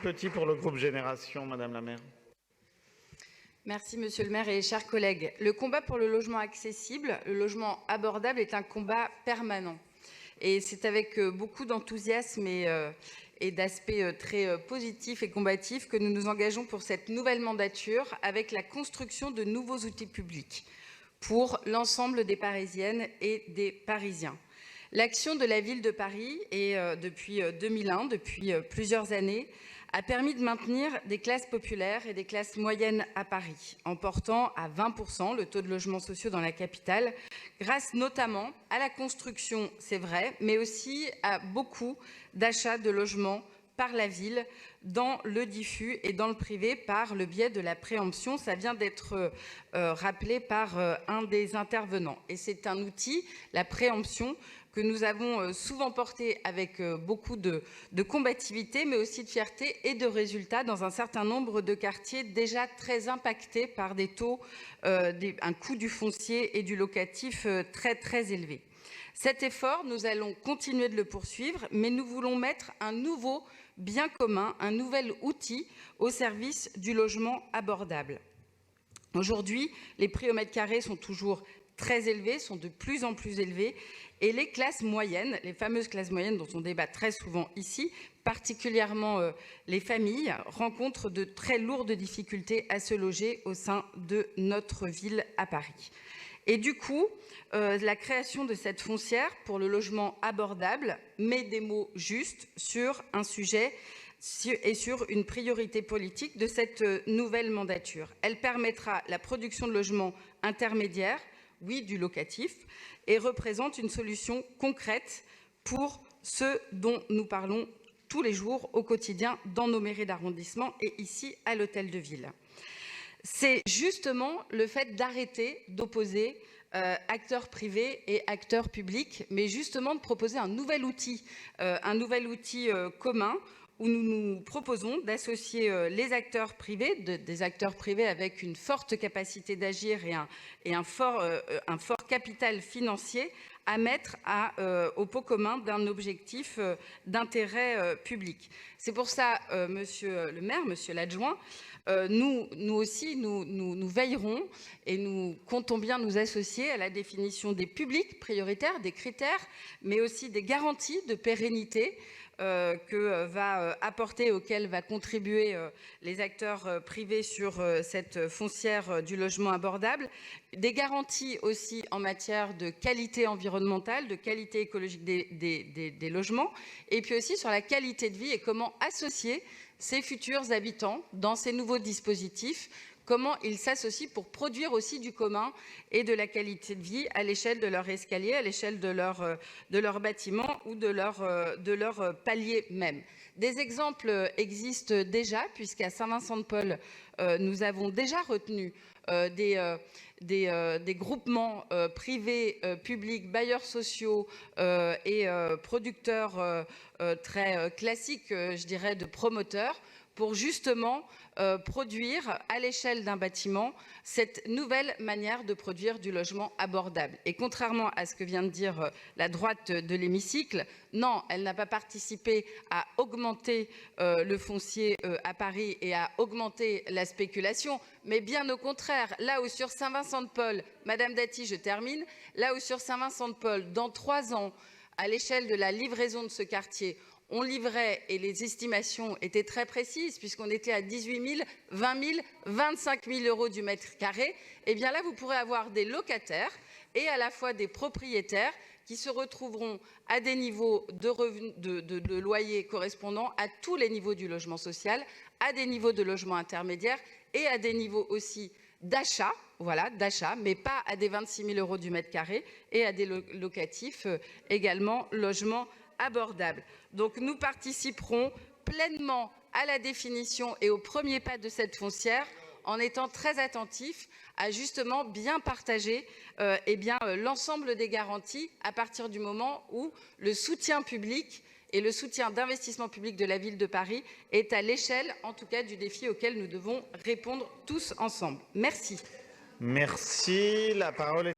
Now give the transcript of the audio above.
Petit pour le groupe Génération, Madame la maire. Merci Monsieur le maire et chers collègues. Le combat pour le logement accessible, le logement abordable est un combat permanent. Et c'est avec beaucoup d'enthousiasme et d'aspects très positifs et combatifs que nous nous engageons pour cette nouvelle mandature avec la construction de nouveaux outils publics pour l'ensemble des Parisiennes et des Parisiens. L'action de la ville de Paris, depuis 2001, depuis plusieurs années, a permis de maintenir des classes populaires et des classes moyennes à Paris, en portant à 20% le taux de logements sociaux dans la capitale, grâce notamment à la construction, c'est vrai, mais aussi à beaucoup d'achats de logements par la ville dans le diffus et dans le privé par le biais de la préemption. Ça vient d'être rappelé par un des intervenants. Et c'est un outil, la préemption, que nous avons souvent porté avec beaucoup de combativité, mais aussi de fierté et de résultats dans un certain nombre de quartiers déjà très impactés par des taux, un coût du foncier et du locatif très élevé. Cet effort, nous allons continuer de le poursuivre, mais nous voulons mettre un nouveau bien commun, un nouvel outil au service du logement abordable. Aujourd'hui, les prix au mètre carré sont toujours très élevés, sont de plus en plus élevés, et les classes moyennes, les fameuses classes moyennes dont on débat très souvent ici, particulièrement les familles, rencontrent de très lourdes difficultés à se loger au sein de notre ville à Paris. Et du coup, la création de cette foncière pour le logement abordable met des mots justes sur un sujet et sur une priorité politique de cette nouvelle mandature. Elle permettra la production de logements intermédiaires, oui, du locatif, et représente une solution concrète pour ceux dont nous parlons tous les jours au quotidien dans nos mairies d'arrondissement et ici à l'hôtel de ville. C'est justement le fait d'arrêter d'opposer acteurs privés et acteurs publics, mais justement de proposer un nouvel outil commun où nous nous proposons d'associer les acteurs privés, des acteurs privés avec une forte capacité d'agir et un fort capital financier à mettre au pot commun d'un objectif d'intérêt public. C'est pour ça, monsieur le maire, monsieur l'adjoint, nous aussi, nous veillerons et nous comptons bien nous associer à la définition des publics prioritaires, des critères, mais aussi des garanties de pérennité que va apporter, auquel va contribuer les acteurs privés sur cette foncière du logement abordable, des garanties aussi en matière de qualité environnementale, de qualité écologique des logements, et puis aussi sur la qualité de vie et comment associer ces futurs habitants dans ces nouveaux dispositifs, comment ils s'associent pour produire aussi du commun et de la qualité de vie à l'échelle de leur escalier, à l'échelle de leur bâtiment ou de leur palier même. Des exemples existent déjà, puisqu'à Saint-Vincent-de-Paul, nous avons déjà retenu des groupements privés, publics, bailleurs sociaux et producteurs très classiques, je dirais, de promoteurs, pour justement produire à l'échelle d'un bâtiment cette nouvelle manière de produire du logement abordable. Et contrairement à ce que vient de dire la droite de l'hémicycle, non, elle n'a pas participé à augmenter le foncier à Paris et à augmenter la spéculation, mais bien au contraire, là où sur Saint-Vincent-de-Paul, Madame Dati, je termine, là où sur Saint-Vincent-de-Paul, dans 3 ans, à l'échelle de la livraison de ce quartier, on livrait, et les estimations étaient très précises, puisqu'on était à 18 000, 20 000, 25 000 euros du mètre carré, et bien là, vous pourrez avoir des locataires et à la fois des propriétaires qui se retrouveront à des niveaux de revenus, de loyers correspondant à tous les niveaux du logement social, à des niveaux de logement intermédiaire et à des niveaux aussi d'achat, voilà, d'achat, mais pas à des 26 000 euros du mètre carré, et à des locatifs également logements abordables. Donc nous participerons pleinement à la définition et au premier pas de cette foncière en étant très attentifs à justement bien partager l'ensemble des garanties à partir du moment où le soutien public et le soutien d'investissement public de la ville de Paris est à l'échelle, en tout cas, du défi auquel nous devons répondre tous ensemble. Merci. Merci. La parole est